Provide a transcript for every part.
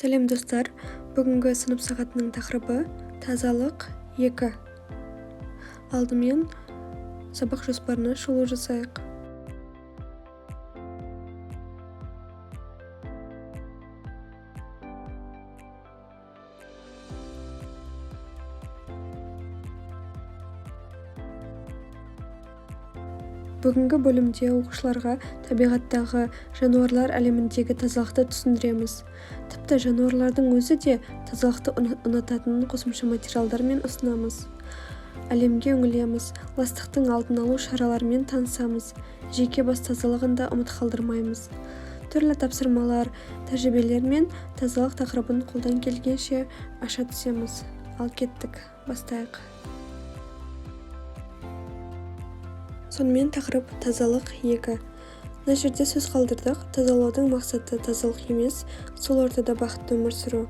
Сәлем достар, бүгінгі сынып сағатының тақырыбы тазалық 2. Алдымен сабақ жоспарына шолу жасайық. Бүгінгі бөлімде оқушыларға табиғаттағы жануарлар әлеміндегі тазалықты түсіндіреміз. Тіпті жануарлардың өзі де тазалықты ұнататын қосымша материалдармен ұсынамыз. Әлемге үңілеміз, ластықтың алдын алу шараларымен танысамыз, жеке бас тазалығын да ұмыт қалдырмаймыз. Түрлі тапсырмалар, тәжірибелер мен тазалық тақырыбын қолдан келгенше аша түсеміз. Ал кеттік, бастайық. Сонымен тақырып тазалық 2. Мына жерде сөз қалдырдық. Тазалаудың мақсаты тазалық емес, сол ортада бақытты өмір сүру.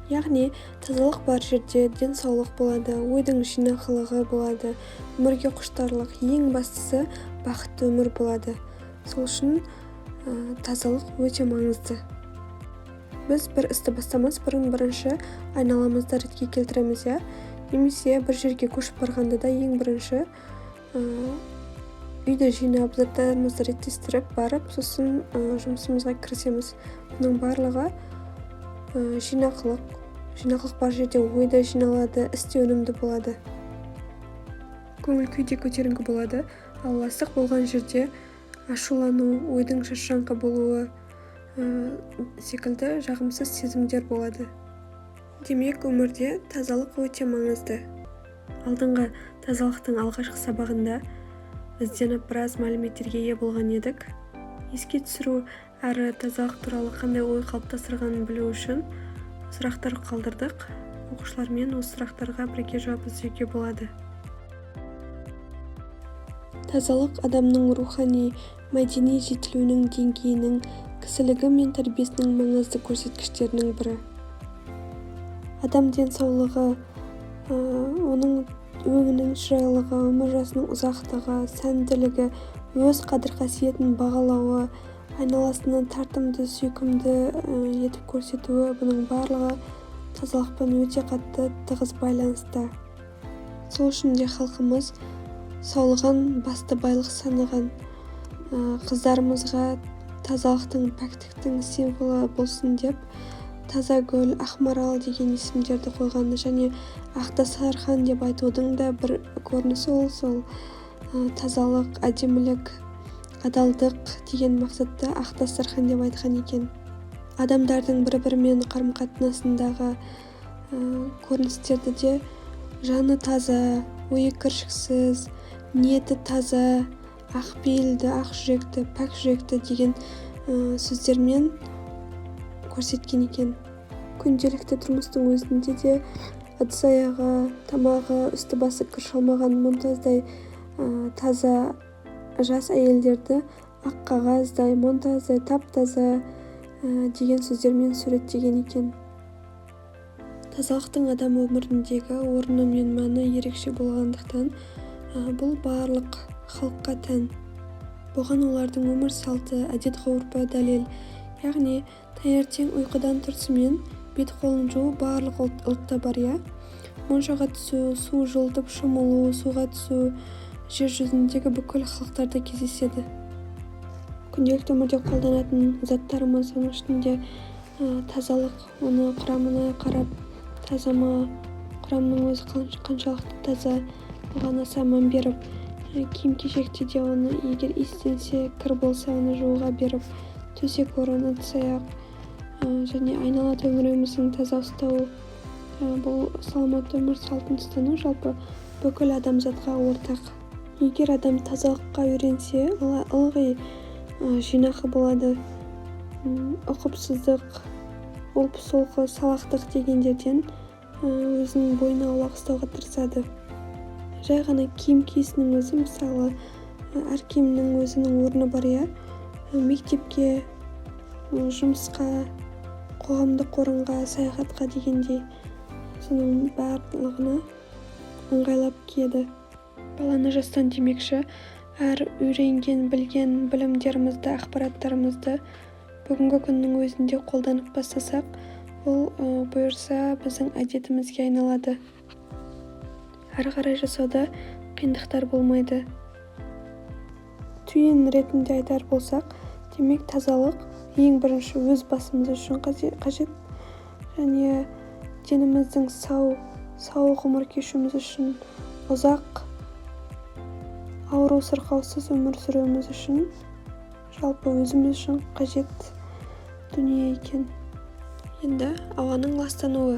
Яғни, тазалық бар жерде денсаулық болады, ойдың жинақылығы болады, өмірге құштарлық, ең бастысы бақытты өмір болады. Сол үшін тазалық өте маңызды. Біз бір істі бастамас бұрын бірінші айналамызды ретке келтіреміз, немесе бір жерге көшіп барғанда да ең бірінші үйді жинап, заттарымызды реттестіріп барып, сосын жұмысымызға кірісеміз. Бұның барлығы жинақылық бар жерде ойда жиналады, істе өнімді болады. Көңіл күйде көтеріңкі болады, ал ластық болған жерде ашулану, ойдың шашыраңқы болуы секілді жағымсыз сезімдер болады. Демек, өмірде тазалық өте маңызды. Алдыңғы тазалықтың алғашқы сабағында ізденіп біраз мәліметтерге ие болған едік. Еске түсіру әрі тазалық туралы қандай ой қалыптастырғанын білу үшін сұрақтар қалдырдық. Оқушылармен осы сұрақтарға бірге жауап іздеуге болады. Тазалық адамның рухани, мәдени жетілуінің деңгейінің, кісілігі мен тәрбиесінің маңызды көрсеткіштерінің бірі. Адам денсаулығы, оның өңінің шырайлығы, өмір жасының ұзақтығы, сәнділігі, өз қадір-қасиетін бағалауы, айналасынан тартымды, сүйкімді етіп көрсетуі, бұның барлығы тазалықпен өте қатты тығыз байланысты. Сол үшін де халқымыз саулығын басты байлық санаған, қыздарымызға тазалықтың, пәктіктің символы болсын деп таза гүл, ақмарал деген есімдерді қойғаны және Ақтасархан деп айтудың да бір көрінісі сол тазалық, әдемілік, адалдық деген мақсатта Ақтасархан деп айтқан екен. Адамдардың бір-бірімен қарым-қатынасындағы көріністерді де жаны таза, ойы кіршіксіз, ниеті таза, ақ пейілді, ақ жүректі, пәк жүректі деген сөздермен көрсеткен екен. Күнделікті тұрмыстың өзінде де ыдыс-аяғы, тамағы, үсті-басы кір шалмаған мұнтаздай таза жас әйелдерді ақ қағаздай, мұнтаздай, тап-таза деген сөздермен суреттеген екен. Тазалықтың адам өміріндегі орны мен мәні ерекше болғандықтан, бұл барлық халыққа тән. Бұған олардың өмір салты, әдет-ғұрпы дәлел. Яғни, таңертең ұйқыдан тұрысымен бет-қолын жуу барлық ұлтта бар, моншаға түсу, су жылытып шомылу, суға түсу жер жүзіндегі бүкіл халықтарда кездеседі. Күнделікті өмірде қолданатын заттарымыз, оның ішінде тазалық, оны құрамына қарап, таза ма, құрамының өзі қаншалықты таза, оған аса мән беріп, киім-кешекте де оны егер иістенсе, кір болса, оны жууға беріп, төсек орын, ыдыс-аяқ және айнала төңірегіміздің таза ұстау, бұл саламатты өмір салтын ұстану жалпы бүкіл адамзатқа ортақ. Егер адам тазалыққа үйренсе, ылғи жинақы болады. Ұқыпсыздық, олпы-солқы, салақтық дегендерден өзінің бойына аулақ ұстауға тырысады. Жай ғана киім киісінің өзі, мысалы, әр киімнің өзінің орны бар, мектепке, жұмысқа, қоғамдық орынға, саяхатқа дегендей, соның барлығына ыңғайлап киеді. Баланы жастан демекші, әр үйренген, білген білімдерімізді, ақпараттарымызды бүгінгі күннің өзінде қолданып бастасақ, Бұл бұйырса біздің әдетімізге айналады. Әрі қарай жасауда қиындықтар болмайды. Түйін ретінде айтар болсақ, демек тазалық ең бірінші өз басымыз үшін қажет, және деніміздің сау ғұмыр кешуіміз үшін, ұзақ ауру сырқаусыз өмір сүруіміз үшін, жалпы өзіміз үшін қажет дүние екен. Енді ауаның ластануы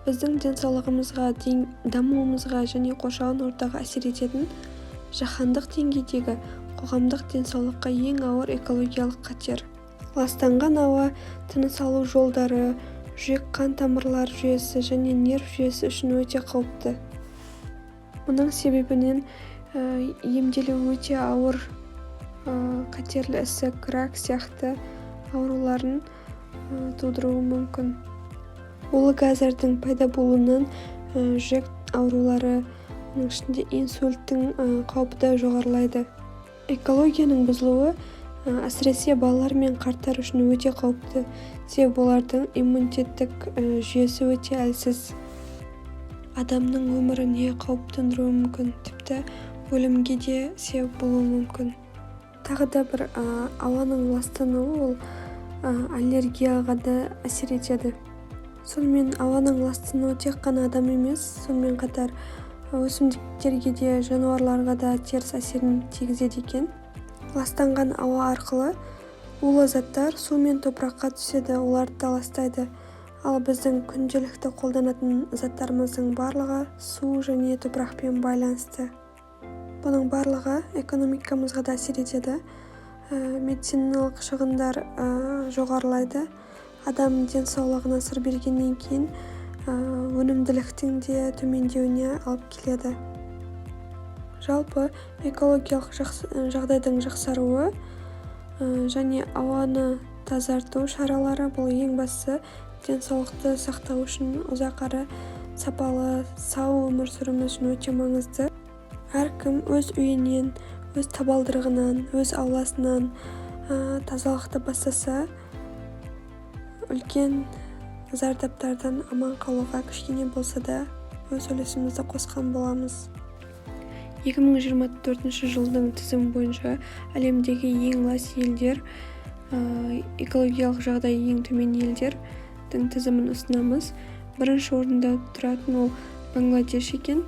біздің денсаулығымызға, дамуымызға және қоршаған ортаға әсер ететін жаһандық деңгейдегі қоғамдық денсаулыққа ең ауыр экологиялық қатер. Ластанған ауа тыныс алу жолдары, жүрек-қан тамырлар жүйесі және нерв жүйесі үшін өте қауіпті. Мұның себебінен емделу өте ауыр, қатерлі ісік, рак сияқты ауруларын тудыруы мүмкін. Улы газдардың пайда болуынан жүрек аурулары, оның ішінде инсульттің қаупі жоғарылайды. Экологияның бұзылуы әсіресе балалар мен қарттар үшін өте қауіпті, себебі олардың иммунитеттік жүйесі өте әлсіз. Адамның өміріне қауіп төндіруі мүмкін, тіпті өлімге де себеп болуы мүмкін. Тағы да бір ауаның ластануы ол аллергияға да әсер етеді. Сонымен ауаның ластануы тек қана адам емес, сонымен қатар өсімдіктерге де, жануарларға да теріс әсерін тигізеді екен. Ластанған ауа арқылы улы заттар су мен топыраққа түседі, оларды да ластайды. Ал біздің күнделікті қолданатын заттарымыздың барлығы су және топырақпен байланысты. Бұның барлығы экономикамызға да әсер етеді. Медициналық шығындар жоғарылайды. Адам денсаулығына сыр бергеннен кейін өнімділіктің де төмендеуіне алып келеді. Жалпы экологиялық жағдайдың жақсаруы және ауаны тазарту шаралары бұл ең бастысы денсаулықты сақтау үшін, ұзақ әрі сапалы, сау өмір сүруіміз үшін өте маңызды. Әркім өз үйінен, өз табалдырығынан, өз ауласынан тазалықты бастаса, үлкен зардаптардан аман қалуға кішкене болса да өз үлесімізді қосқан боламыз. 2024 жылдың тізімі бойынша әлемдегі ең лас елдер, экологиялық жағдай ең төмен елдердің тізімін ұсынамыз. Бірінші орында тұратын ол Бангладеш екен.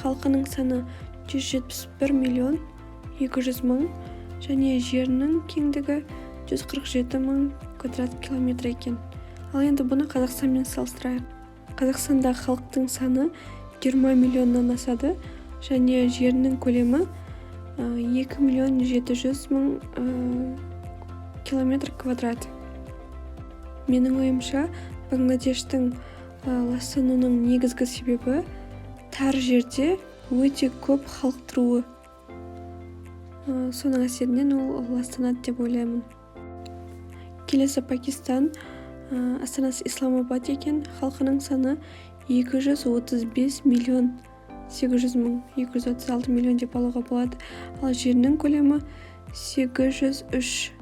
Халқының саны 171 миллион 200 мың және жерінің кеңдігі 147 мың квадрат километр екен. Ал енді бұны Қазақстанмен салыстырайық. Қазақстандағы халықтың саны 20 миллионнан асады және жерінің көлемі 2 миллион 700 мың километр квадрат. Менің ойымша, Бангладештің ластануының негізгі себебі тар жерде өте көп халық тұруы. Соның әсерінен ол ластанады деп ойлаймын. Келесі Пакистан, астанасы Исламабад екен. Халқының саны 235 миллион 800 мың, 236 миллион деп алуға болады. Ал жерінің көлемі 803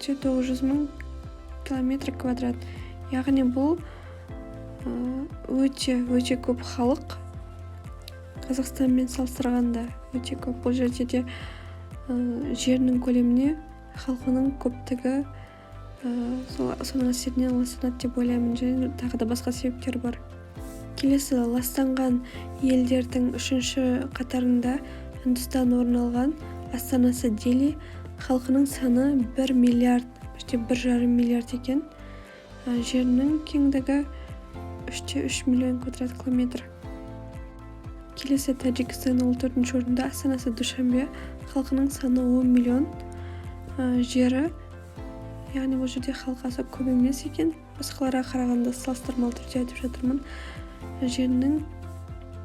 900 мың километр квадрат. Яғни бұл өте көп халық. Қазақстанмен салыстырғанда өте көп. Бұл жерде де жерінің көлеміне халқының көптігі соның әсерінен ластанады деп ойлаймын, және тағы да басқа себептер бар. Келесі ластанған елдердің үшінші қатарында Үндістан орын алған. Астанасы Дели. Халқының саны 1 миллиард, почти 1,5 миллиард екен. Жерінің кеңдігі 3 миллион квадрат километр. Келесі Таджикстан, ол төртінші орында. Астанасы Душанбе. Халқының саны 10 миллион. Жері, яғни бұл жерде халқы аса көп емес екен. Басқаларға қарағанда салыстырмалы түрде айтып жатырмын. Жерінің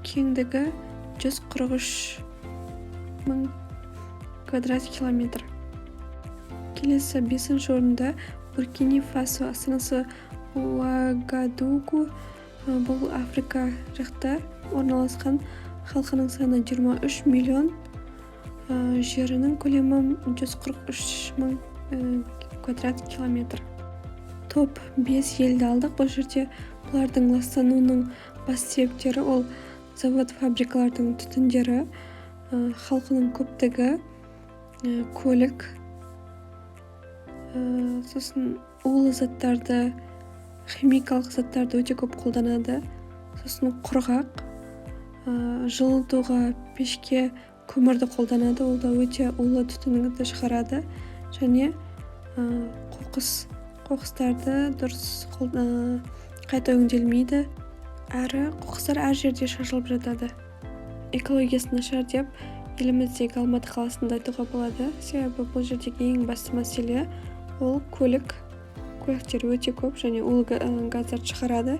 кеңдігі 143 мың квадрат километр. Келесі 5-ші орында Буркина Фасо. Астанасы Уагадугу. Бұл Африка жақта орналасқан. Халқының саны 23 миллион. Жерінің көлемі 143 мың квадрат километр. топ 5 елді алдық. Бұл жерде бұлардың ластануының басты себептері ол завод фабрикалардың түтіндері, халқының көптігі, көлік, сосын улы заттарды, химикалық заттарды өте көп қолданады. Сосын құрғақ, жылытуға пешке көмірді қолданады, ол да өте улы түтінді шығарады. Және қоқыстарды дұрыс қайта өңделмейді, әрі қоқыстар әр жерде шашылып жатады. Экологиясы нашар деп еліміздегі Алматы қаласында айтуға болады. Себебі бұл жердегі ең басты мәселе ол көліктер өте көп және улы газдарды шығарады.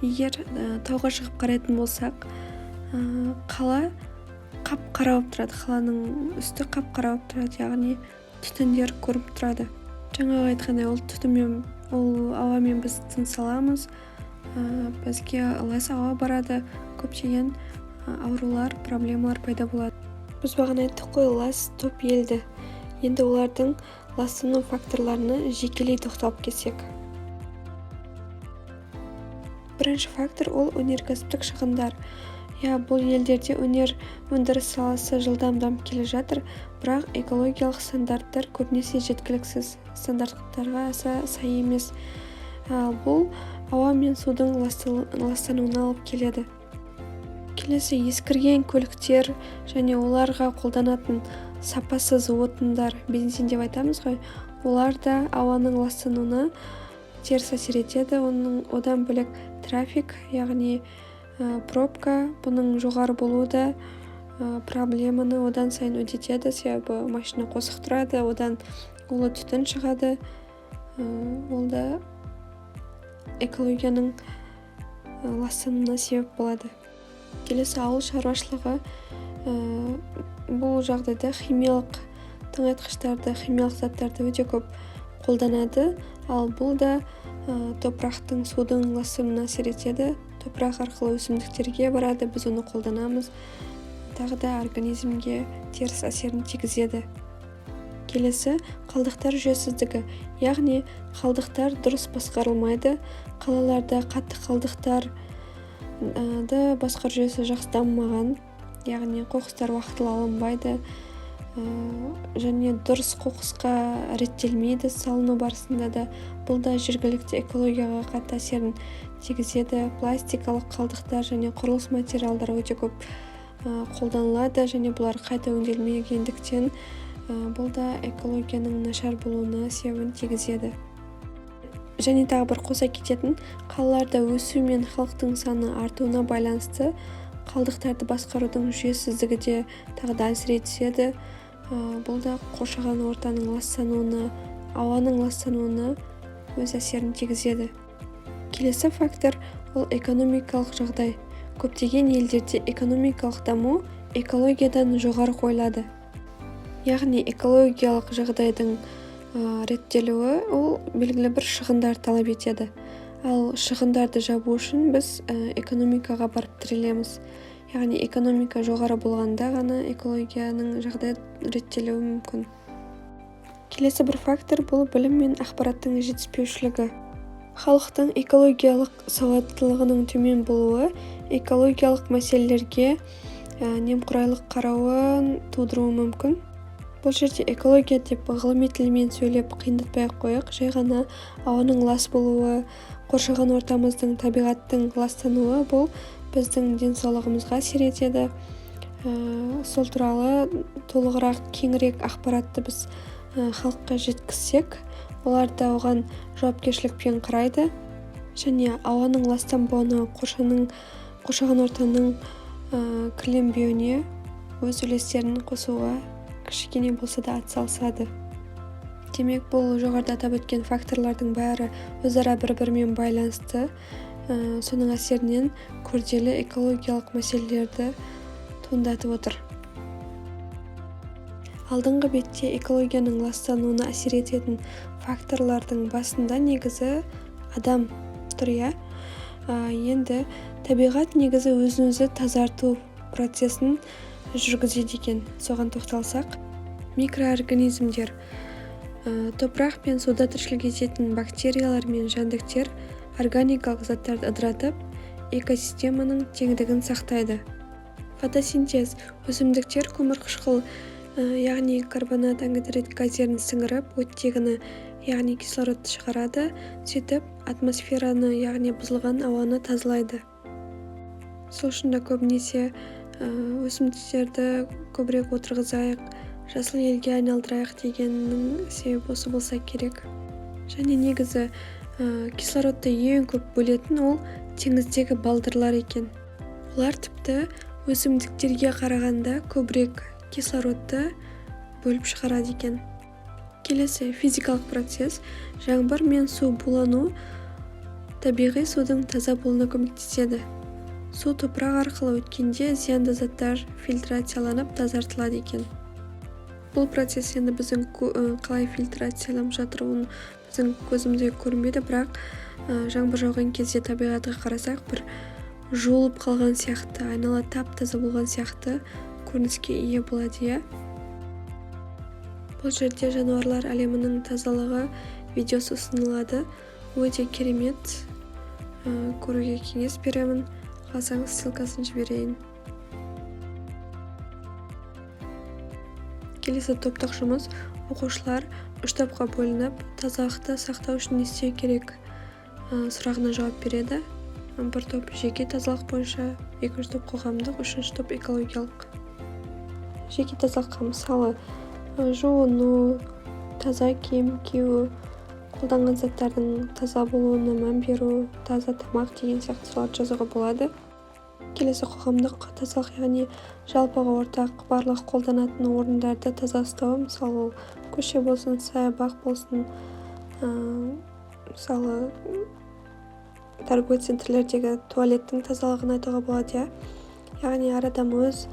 Егер тауға шығып қарайтын болсақ, қала қап-қара болып тұрады, қаланың үсті қап-қара болып тұрады, яғни түтіндер көріп тұрады. Жаңағы айтқандай, ол түтінмен, ол ауамен біз тыныс аламыз, бізге лас ауа барады, көптеген аурулар, проблемалар пайда болады. Біз бағана айттық қой, лас топ елді. Енді олардың ластану факторларына жекелей тоқталып кетсек. Бірінші фактор ол өнеркәсіптік шығындар. Бұл елдерде өндіріс саласы жылдам дамып келе жатыр, бірақ экологиялық стандарттар көбінесе жеткіліксіз, стандарттарға аса сай емес. Бұл ауа мен судың ластануына алып келеді. Келесі ескірген көліктер және оларға қолданатын сапасыз отындар, бензин деп айтамыз ғой, олар да ауаның ластануына теріс әсер етеді. Одан бөлек трафик, яғни пробка, бұның жоғары болуы да проблеманы одан сайын өтетеді, себебі машина қосық тұрады, одан улы түтін шығады. Ол да экологияның ластануына себеп болады. Келесі ауыл шаруашылығы, бұл жағдайда химиялық тыңайтқыштарды, химиялық заттарды өте көп қолданады, ал бұл да топырақтың, судың ластануына әсер етеді. Топырақ арқылы өсімдіктерге барады, біз оны қолданамыз, тағы да организмге теріс әсерін тигізеді. Келесі қалдықтар жүйесіздігі, яғни қалдықтар дұрыс басқарылмайды. Қалаларда қатты қалдықтарды басқару жүйесі жақсы дамымаған, яғни қоқыстар уақытылы алынбайды және дұрыс қоқысқа реттелмейді салыну барысында да. Бұл да жергілікті экологияға қатты әсерін тигізеді. Пластикалық қалдықтар және құрылыс материалдары өте көп қолданылады және бұлар қайта өңделмегендіктен бұл да экологияның нашар болуына себебін тигізеді. Және тағы бір қоса кететін, қалаларда өсу мен халықтың саны артуына байланысты қалдықтарды басқарудың жүйесіздігі де тағы да әлсірей түседі. Бұл да қоршаған ортаның ластануына, ауаның ластануына өз әсерін тигізеді. Келесі фактор ол экономикалық жағдай. Көптеген елдерде экономикалық даму экологиядан жоғары қойылады. Яғни экологиялық жағдайдың реттелуі ол белгілі бір шығындар талап етеді. Ал шығындарды жабу үшін біз экономикаға барып тірелеміз. Яғни экономика жоғары болғанда ғана экологияның жағдайы реттелуі мүмкін. Келесі бір фактор бұл білім мен ақпараттың жетіспеушілігі. Халықтың экологиялық сауаттылығының төмен болуы экологиялық мәселелерге немқұрайлық қарауын тудыруы мүмкін. Бұл жерде экология деп ғылыми тілмен сөйлеп қиындатпай қойық, жай ғана ауаның лас болуы, қоршаған ортамыздың, табиғаттың ластануы бұл біздің денсаулығымызға әсер етеді. Сол туралы толығырақ, кеңірек ақпаратты біз халыққа жеткізсек, олар да оған жауапкершілікпен қарайды және ауаның ластанбауына, қоршаған ортаның кірленбеуіне өз үлестерін қосуға кішкене болса да атсалысады. Демек, бұл жоғарыда атап өткен факторлардың бәрі өзара бір-бірімен байланысты, соның әсерінен күрделі экологиялық мәселелерді туындатып отыр. Алдыңғы бетте экологияның ластануына әсер ететін факторлардың басында негізі адам тұр, енді табиғат негізі өзін-өзі тазарту процесін жүргізеді екен. Соған тоқталсақ, микроорганизмдер Топырақ пен суда тіршілік ететін бактериялар мен жәндіктер органикалық заттарды ыдыратып, экосистеманың теңдігін сақтайды. Фотосинтез – өсімдіктер көмірқышқыл, яғни карбонат, ангидрид газдерін сіңіріп, оттегіні, яғни кислородты шығарады, сөйтіп атмосфераны, яғни бұзылған ауаны тазалайды. Сол үшін да көбінесе өсімдіктерді көбірек отырғызайық, жасыл елге айналдырайық дегеннің себебі осы болса керек. Және негізі кислородты ең көп бөлетін ол теңіздегі балдырлар екен. Олар тіпті өсімдіктерге қарағанда көбірек кислородты бөліп шығарады екен. Келесі физикалық процесс – жаңбыр мен су булану табиғи судың таза болуына көмектеседі. Су топырақ арқылы өткенде зиянды заттар фильтрацияланып тазартылады екен. Бұл процесс енді біздің қалай фильтрацияланып жатыр, оны біздің көзімізге көрінбейді, бірақ жаңбыр жауған кезде табиғатқа қарасақ, бір жуылып қалған сияқты, айнала тап-таза болған сияқты көрініске ие болады. Бұл жерде жануарлар әлемінің тазалығы видеосы ұсынылады. Өте керемет, көруге кеңес беремін. Қалсаңыз ссылкасын жіберейін. Келесі топтық жұмыс – оқушылар 3 топқа бөлініп, тазалықты сақтау үшін не істеу керек сұрағына жауап береді. Бір топ жеке тазалық бойынша, екінші топ қоғамдық, үшінші топ экологиялық. Жеке тазалыққа мысалы жуыну, таза киім кию, қолданған заттардың таза болуына мән беру, таза тамақ деген сияқты сұрақтарды жазуға болады. Келесі қоғамдық тазалық, яғни жалпыға ортақ барлық қолданатын орындарды таза ұстау, мысалы көше болсын, саябақ болсын, мысалы торговый центрлердегі туалеттің тазалығын айтуға болады. Яғни әр адам өз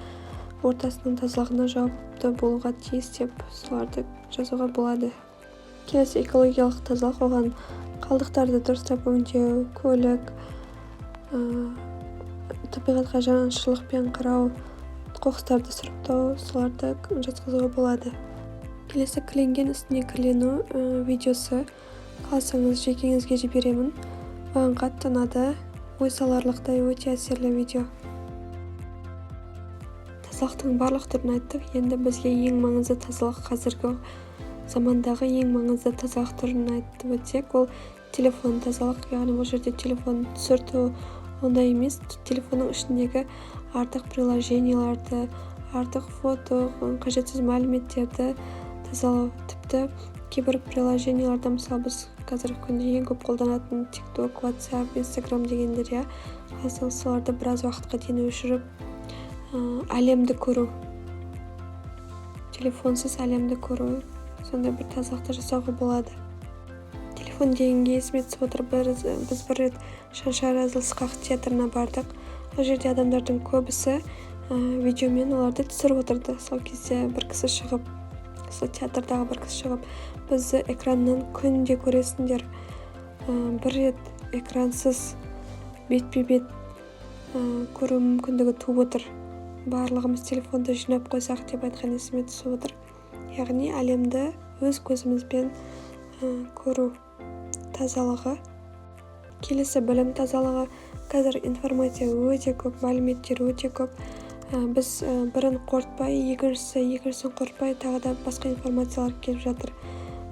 ортасының тазалығына жауапты болуға тиіс деп соларды жазуға болады. Келесі экологиялық тазалық, оған қалдықтарды дұрыстап өңдеу, көлік, табиғатқа жанашырлықпен қарау, қоқыстарды сұрыптау, соларды жатқызуға болады. Келесі кіленген үстіне кірлену видеосы, қалсаңыз жекеңізге жіберемін. Маған қатты ұнады, ой саларлықтай өте әсерлі видео. Тазалықтың барлық түрін айттық, енді бізге ең маңызды тазалық, қазіргі замандағы ең маңызды тазалық түрін айтып өтсек, ол телефон тазалық, яғни бұл жерде телефон түсірту ондай емес, телефонның ішіндегі артық приложенияларды, артық фото, қажетсіз мәліметтерді тазалау. Тіпті кейбір приложенияларда, мысалы біз қазіргі күнде ең көп қолданатын TikTok, WhatsApp, Instagram дегендер, соларды біраз уақытқа дейін өшіріп, әлемді көру, телефонсыз әлемді көру, сондай бір тазалықты жасауға болады. Телефон дегенге есіме түсіп отыр, біз бір рет Шаншар Әзіл-Сықақ театрына бардық. Ол жерде адамдардың көбісі видеомен оларды түсіріп отырды. Сол кезде бір кісі шығып, сол театрдағы бір кісі шығып, бізді экраннан күнде көресіңдер. Бір рет экрансыз бетпе-бет көру мүмкіндігі туып отыр. Барлығымыз телефонды жинап қойсақ деп айтқан есіме түсіп отыр. Яғни әлемді өз көзімізбен көру тазалығы. Келесі білім тазалығы. Қазір информация өте көп, мәліметтер өте көп. Біз бірін қорытпай, екіншісін қорытпай, тағы да басқа информациялар келіп жатыр.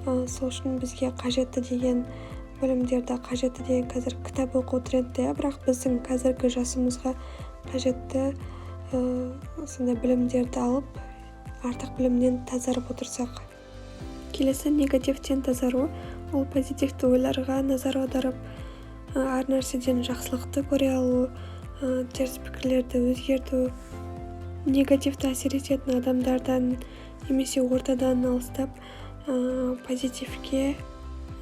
Сол үшін бізге қажетті деген білімдерді, қажетті деген қазір кітап оқу трендте, бірақ біздің қазіргі жасымызға қажетті сондай білімдерді алып, артық білімнен тазарып отырсақ. Келесі негативтен тазару, ол позитивті ойларға назар аударып, әр нәрседен жақсылықты көре алу, теріс пікірлерді өзгерту, негативті әсер ететін адамдардан немесе ортадан алыстап, позитивке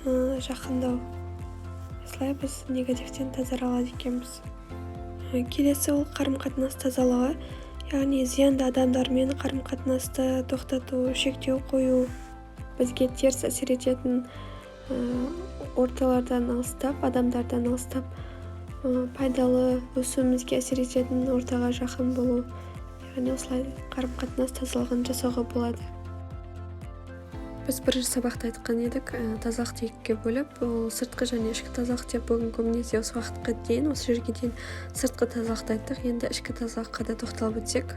жақындау. Осылай біз негативтен тазара алады екенбіз. Келесі ол қарым-қатынас тазалығы, яғни зиянды адамдармен қарым-қатынасты тоқтату, шектеу қою, бізге теріс әсер ететін орталардан алыстап, адамдардан алыстап, пайдалы өсуімізге әсер ететін ортаға жақын болу, яғни осылай қарым-қатынас тазалығын жасауға болады. Біз бірінші сабақта айтқан едік, тазалықты екіге бөліп, ол сыртқы және ішкі тазалық деп. Бүгін көбінесе осы уақытқа дейін, осы жерге дейін сыртқы тазалықты айттық. Енді ішкі тазалыққа да тоқталып өтсек.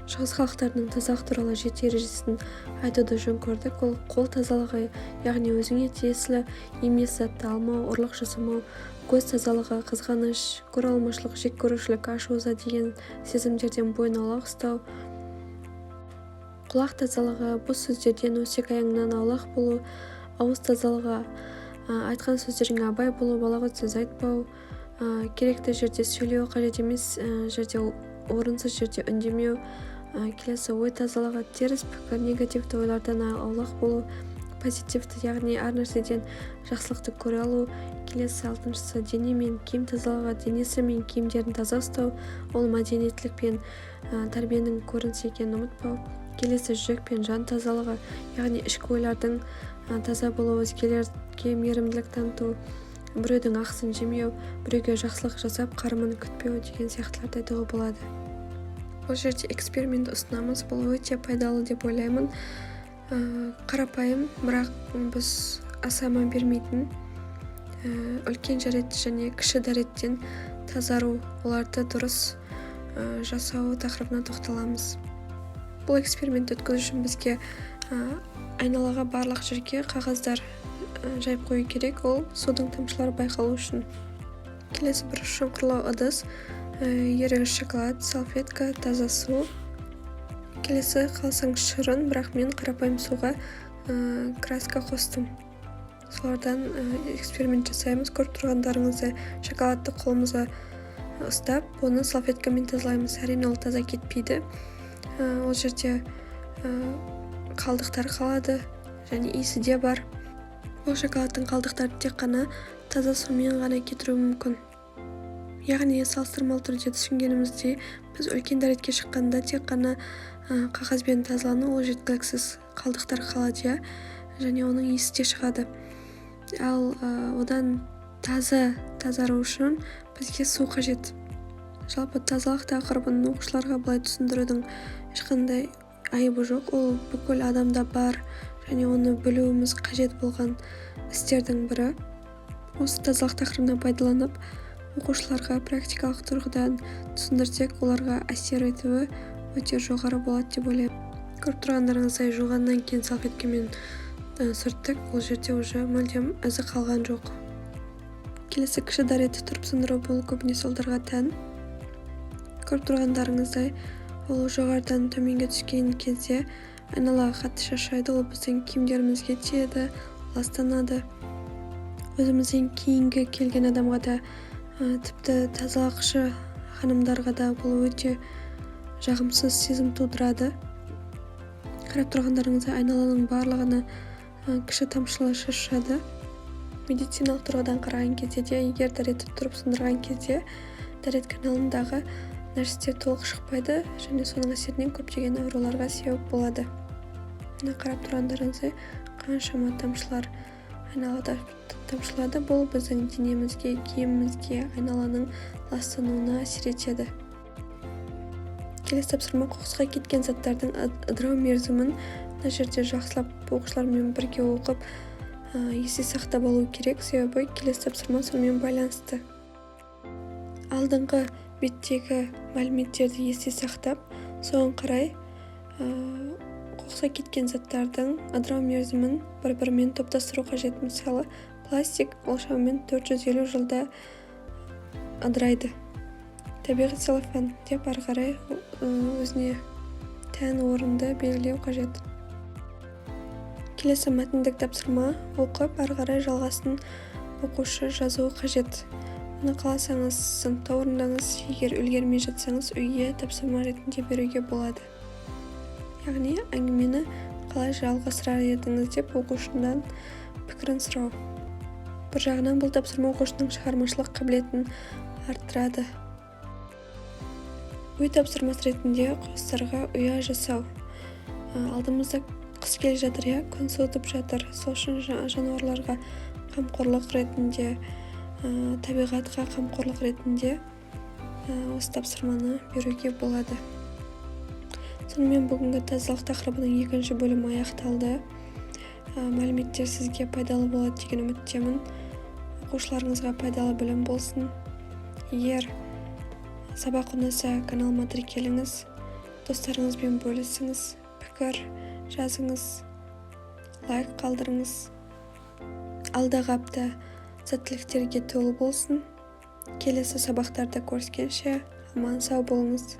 Шығыс халықтарының тазалық туралы жеті ережесін айтуды жөн көрдік. Ол қол тазалығы, яғни өзіңе тиесілі емес затты алмау, ұрлық жасамау, көз тазалығы, қызғаныш, көре алмаушылық, жек көрушілік, ашу-ыза деген сезімдерден бойын аулақ ұстау, құлақ тазалығы, бос сөздерден өсек аяңнан аулақ болу, ауыз тазалығы, айтқан сөздеріңе абай болу, балағат сөз айтпау, керекті жерде сөйлеу, қажет емес жерде, орынсыз жерде үндемеу. Келесі ой тазалығы, теріс пікір, негативті ойлардан аулақ болу, позитивті, яғни әр нәрседен жақсылықты көре алу. Келесі 6-шысы дене мен киім тазалығы, денесі мен киімдерін таза ұстау, ол мәдениеттілік пен тәрбиенің көрінісі екенін ұмытпау. Келесі жүрек пен жан тазалығы, яғни ішкі ойлардың таза болу, өзгелерге мейірімділік таныту, біреудің ақысын жемеу, біреуге жақсылық жасап қарымын күтпеу деген сияқтыларды айтуға болады. Бұл жерде эксперимент ұсынамыз, бұл өте пайдалы деп ойлаймын. Қарапайым, бірақ біз аса мән бермейтін үлкен дәрет және кіші дәреттен тазару, оларды дұрыс жасау тақырыбына тоқталамыз. Бұл эксперимент өткізу үшін бізге айналаға барлық жерге қағаздар жайып қою керек, ол судың тамшылары байқалу үшін. Келесі бір шұңқырлау ыдыс, ерегіш шоколад, салфетка, таза су. Келесі қалсаң шырын, бірақ мен қарапайым суға краска қостым. Солардан эксперимент жасаймыз. Көріп тұрғандарыңызды шоколадты қолымызға ұстап, оны салфеткамен тазалаймыз. Әрине ол таза кетпейді. Ол жерде қалдықтар қалады және иісі де бар. Бұл шоколадтың қалдықтарды тек қана таза сумен ғана кетіру мүмкін. Яғни салыстырмалы түрде түсінгеніміздей, біз үлкен дәретке шыққанда тек қана қағазбен тазалану, ол жеткіліксіз, қалдықтар қалады, және оның иісі де шығады. Ал одан тазару үшін бізге су қажет. Жалпы тазалық тақырыбын оқушыларға былай түсіндірудің ешқандай айыбы жоқ. Ол бүкіл адамда бар және оны білуіміз қажет болған істердің бірі. Осы тазалық тақырыбына пайдаланып, оқушыларға практикалық тұрғыдан түсіндірсек, оларға әсер етуі өте жоғары болады деп ойлаймын. Көріп тұрғандарыңыздай жуғаннан кейін салфеткамен сүрттік, ол жерде уже мүлдем ізі қалған жоқ. Келесі кіші дәретті тұрып сындыру, бұл көбінесе ұлдарға тән. Көріп тұрғандарыңыздай, ол жоғарыдан төменге түскен кезде айналаға қатты шашырайды, ол біздің киімдерімізге тиеді, ластанады. Өзімізден кейінгі келген адамға да, тіпті тазалықшы ханымдарға да бұл өте жағымсыз сезім тудырады. Қарап тұрғандарыңызда айналаның барлығына кіші тамшылар шашады. Медициналық тұрғыдан қараған кезде де, егер дәретті тұрып сындырған кезде дәрет каналындағы нәрсестер толық шықпайды және соның әсерінен көптеген ауруларға себеп болады. Мына қарап тұрғандарыңыздай қаншама тамшылар айналада тамшылады. Бұл біздің денемізге, киімімізге, айналаның ластануына әсер етеді. Келесі тапсырма, қоқысқа кеткен заттардың ыдырау мерзімін мына жерде жақсылап оқушылармен бірге оқып, есте сақтап алу керек, себебі келесі тапсырма сонымен байланысты. Алдыңғы беттегі мәліметтерді есте сақтап, соған қарай қоқысқа кеткен заттардың ыдырау мерзімін бір-бірімен топтастыру қажет. Мысалы, пластик ол шамамен 450 жылда ыдырайды. Табиғи целлофан деп ары қарай өзіне тән орынды белгілеу қажет. Келесі мәтіндік тапсырма оқып, ары қарай жалғасын оқушы жазуы қажет. Оны қаласаңыз сыныпта орындаңыз, егер үлгермей жатсаңыз үйге тапсырма ретінде беруге болады. Яғни әңгімені қалай жалғастырар едіңіз деп оқушыдан пікірін сұрау. Бір жағынан бұл тапсырма оқушының шығармашылық қабілетін арттырады. Үй тапсырмасы ретінде құстарға ұя жасау. Алдымызда қыс келе жатыр, күн суытып жатыр. Сол үшін жануарларға қамқорлық ретінде, табиғатқа қамқорлық ретінде осы тапсырманы беруге болады. Сонымен бүгінгі тазалық тақырыбының екінші бөлімі аяқталды. мәліметтер сізге пайдалы болады деген үміттемін. Оқушыларыңызға пайдалы білім болсын. Егер сабақ ұнаса, каналыма тіркеліңіз, достарыңызбен бөлісіңіз, пікір жазыңыз, лайк қалдырыңыз. Алдағы апта сәттіліктерге толы болсын. Келесі сабақтарда көріскенше аман сау болыңыз.